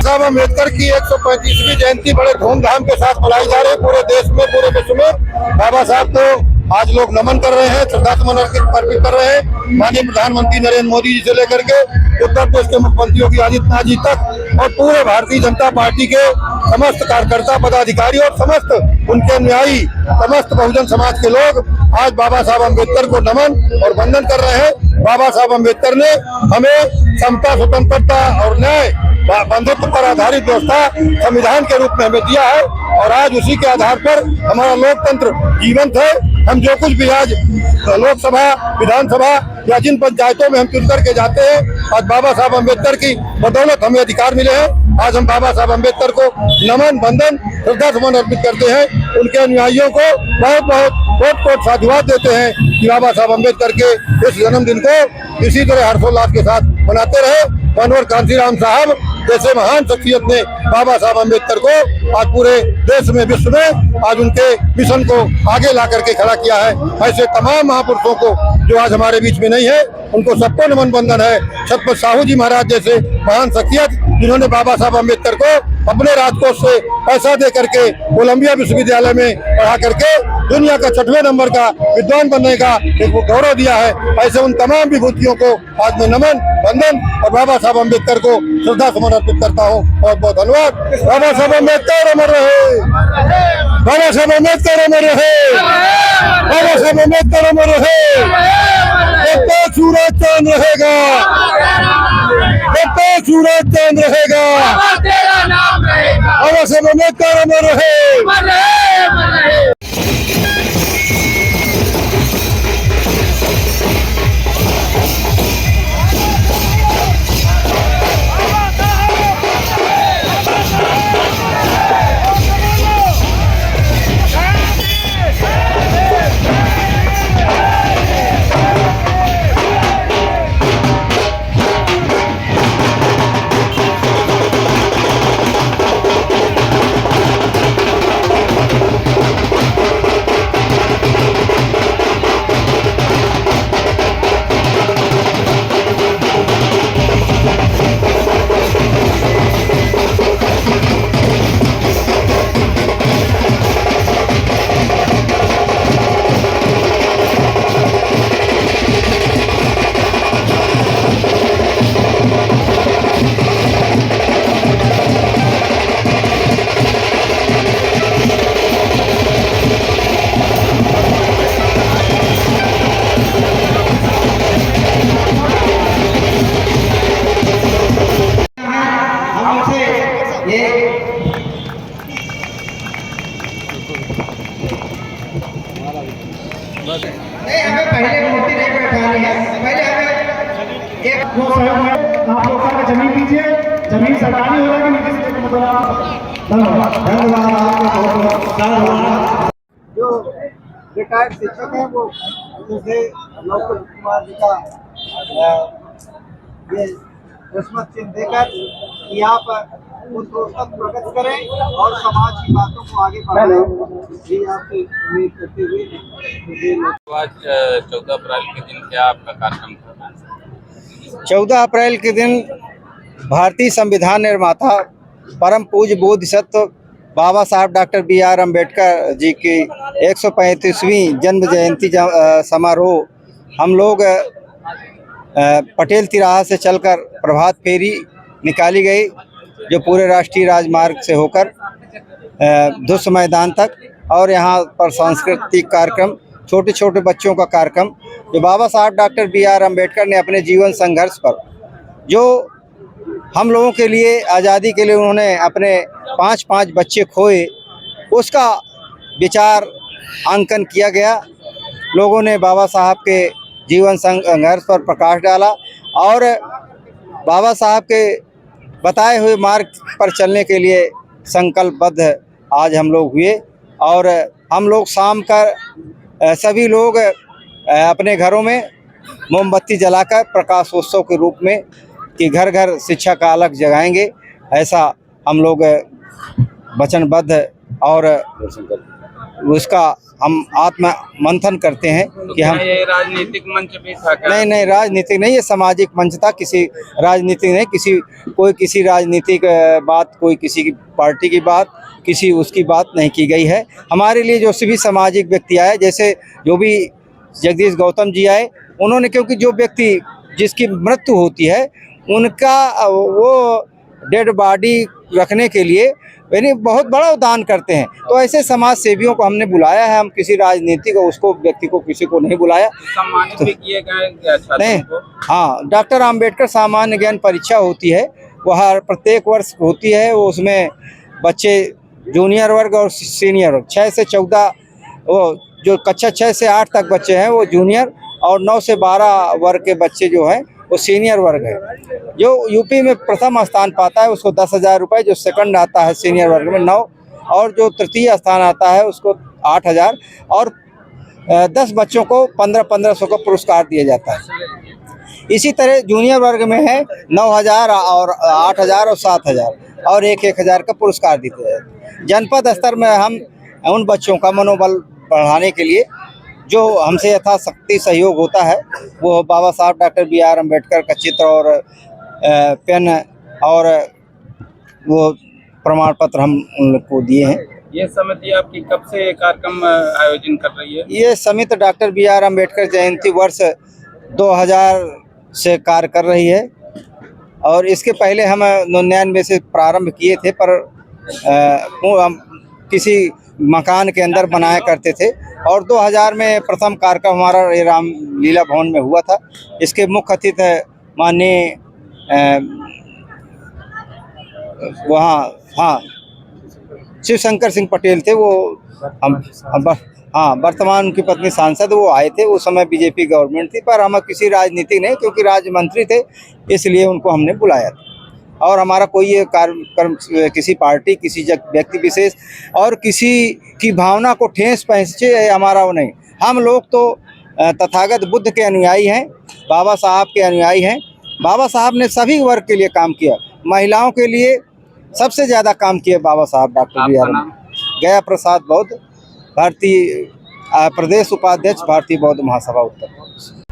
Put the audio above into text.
साहब अम्बेडकर की 135वीं जयंती बड़े धूमधाम के साथ मनाई जा रही है पूरे देश में, पूरे विश्व में। बाबा साहब को आज लोग नमन कर रहे हैं, श्रद्धासुमन अर्पित कर रहे हैं। माननीय प्रधानमंत्री नरेंद्र मोदी जी से लेकर के उत्तर प्रदेश के मुख्यमंत्री योगी आदित्यनाथ जी तक और पूरे भारतीय जनता पार्टी के समस्त कार्यकर्ता, पदाधिकारी और समस्त उनके अनुयायी, समस्त बहुजन समाज के लोग आज बाबा साहब अम्बेडकर को नमन और वंदन कर रहे हैं। बाबा साहब अम्बेडकर ने हमें समता, स्वतंत्रता और न्याय, बंधुत्व पर आधारित व्यवस्था संविधान के रूप में हमें दिया है और आज उसी के आधार पर हमारा लोकतंत्र जीवंत है। हम जो कुछ भी आज लोकसभा, विधानसभा या जिन पंचायतों में हम चुन करके जाते हैं, आज बाबा साहब अम्बेडकर की बदौलत हमें अधिकार मिले हैं। आज हम बाबा साहब अम्बेडकर को नमन, वंदन, श्रद्धासुमन अर्पित करते हैं। उनके अनुयायियों को बहुत बहुत कोट साधुवाद देते हैं कि बाबा साहब अम्बेडकर के इस जन्मदिन को इसी तरह हर्षोल्लास के साथ मनाते रहे। मनोहर कांशीराम साहब जैसे महान शख्सियत ने बाबा साहब अम्बेडकर को आज पूरे देश में, विश्व में आज उनके मिशन को आगे ला करके खड़ा किया है। ऐसे तमाम महापुरुषों को जो आज हमारे बीच में नहीं है, उनको सबको नमन वंदन है। छत्रपति साहू जी महाराज जैसे महान शख्सियत जिन्होंने बाबा साहब अम्बेडकर को अपने राजकोष से पैसा दे करके कोलंबिया विश्वविद्यालय में पढ़ा करके दुनिया का 6वें नंबर का विद्वान बनने का एक गौरव दिया है। ऐसे उन तमाम विभूतियों को आज मैं नमन, वंदन और बाबा साहब अम्बेडकर को श्रद्धा सुमन अर्पित करता हूँ। बहुत बहुत धन्यवाद। बाबा साहब अम्बेडकर अमर रहे, बाबा साहब अम्बेडकर अमर रहे, बाबा साहब अम्बेडकर अमर रहे। जब तक सूरज चांद रहेगा, जब तक सूरज चांद रहेगा, बाबा साहब अम्बेडकर अमर रहे। नहीं, हमें पहले मूर्ति नहीं बैठानी है, पहले हमें एक आप लोग का जमीन दीजिए, जमीन सरकारी हो जाएगी, नीचे से धन्यवाद। धन्यवाद आपको बहुत बहुत। जो रिटायर्ड शिक्षक है वो जैसे नौकर कुमार जी का ये किस्मत चिन्ह देकर कि आप उत्कृष्टता प्रकट करें और समाज की बातों को आगे बढ़ाएं, ये आपसे उम्मीद करते हुए। आज 14 अप्रैल के दिन क्या आपका कार्यक्रम था? 14 अप्रैल के दिन भारतीय संविधान निर्माता परम पूज्य बोधिसत्व बाबा साहब डॉक्टर B.R. अम्बेडकर जी की 135वीं जन्म जयंती समारोह हम लोग पटेल तिराहा से चलकर प्रभात फेरी निकाली गई, जो पूरे राष्ट्रीय राजमार्ग से होकर धुस मैदान तक, और यहाँ पर सांस्कृतिक कार्यक्रम, छोटे छोटे बच्चों का कार्यक्रम, जो बाबा साहब डॉक्टर B.R. अम्बेडकर ने अपने जीवन संघर्ष पर, जो हम लोगों के लिए आज़ादी के लिए उन्होंने अपने 5 बच्चे खोए, उसका विचार अंकन किया गया। लोगों ने बाबा साहब के जीवन संघर्ष पर प्रकाश डाला और बाबा साहब के बताए हुए मार्ग पर चलने के लिए संकल्पबद्ध आज हम लोग हुए। और हम लोग शाम का सभी लोग अपने घरों में मोमबत्ती जलाकर प्रकाशोत्सव के रूप में कि घर घर शिक्षा का अलग जगाएंगे, ऐसा हम लोग वचनबद्ध और उसका हम आत्म मंथन करते हैं तो कि क्या हम ये राजनीतिक मंच भी था क्या? नहीं नहीं, राजनीतिक नहीं, ये सामाजिक मंच था। किसी राजनीतिक नहीं, कोई किसी राजनीतिक बात, कोई किसी की पार्टी की बात, किसी उसकी बात नहीं की गई है। हमारे लिए जो सभी सामाजिक व्यक्ति आए, जैसे जो भी जगदीश गौतम जी आए, उन्होंने, क्योंकि जो व्यक्ति जिसकी मृत्यु होती है उनका वो डेड बॉडी रखने के लिए यानी बहुत बड़ा दान करते हैं। तो ऐसे समाज सेवियों को हमने बुलाया है। हम किसी राजनीतिक को, उसको व्यक्ति को, किसी को नहीं बुलाया। सम्मानित भी किए गए क्या नहीं, छात्रों को? हाँ, डॉक्टर अंबेडकर सामान्य ज्ञान परीक्षा होती है, वह प्रत्येक वर्ष होती है। वो उसमें बच्चे जूनियर वर्ग और सीनियर वर्ग 6 से 14, वो जो कक्षा 6 से 8 तक बच्चे हैं वो जूनियर, और 9 से 12 वर्ग के बच्चे जो हैं वो सीनियर वर्ग है। जो यूपी में प्रथम स्थान पाता है उसको 10,000 रुपये, जो सेकंड आता है सीनियर वर्ग में 9, और जो तृतीय स्थान आता है उसको 8,000, और 10 बच्चों को 1500 का पुरस्कार दिया जाता है। इसी तरह जूनियर वर्ग में है 9,000 और 8,000 और 7,000, और 1,000 का पुरस्कार देते हैं। जनपद स्तर में हम उन बच्चों का मनोबल बढ़ाने के लिए जो हमसे यथाशक्ति सहयोग होता है, वो बाबा साहब डॉक्टर BR अम्बेडकर का चित्र और पेन और वो प्रमाण पत्र हम उनको दिए हैं। ये समिति आपकी कब से कार्यक्रम आयोजन कर रही है? ये समिति डॉक्टर BR अम्बेडकर जयंती वर्ष 2000 से कार्य कर रही है, और इसके पहले हम 99 से प्रारंभ किए थे, पर हम किसी मकान के अंदर बनाया करते थे, और 2000 में प्रथम कार्यक्रम हमारा रामलीला भवन में हुआ था। इसके मुख्य अतिथि माननीय वहाँ, हाँ, शिव शंकर सिंह पटेल थे। वो हाँ, वर्तमान उनकी पत्नी सांसद, वो आए थे। उस समय बीजेपी गवर्नमेंट थी, पर हम किसी राजनीति नहीं, क्योंकि राज्य मंत्री थे, इसलिए उनको हमने बुलाया था। और हमारा कोई ये कार्यक्रम किसी पार्टी, किसी व्यक्ति विशेष और किसी की भावना को ठेस पहुँचे, हमारा वो नहीं। हम लोग तो तथागत बुद्ध के अनुयायी हैं, बाबा साहब के अनुयायी हैं। बाबा साहब ने सभी वर्ग के लिए काम किया, महिलाओं के लिए सबसे ज़्यादा काम किया बाबा साहब डॉक्टर BR। गया प्रसाद बौद्ध, भारतीय प्रदेश उपाध्यक्ष, भारतीय बौद्ध महासभा उत्तर प्रदेश।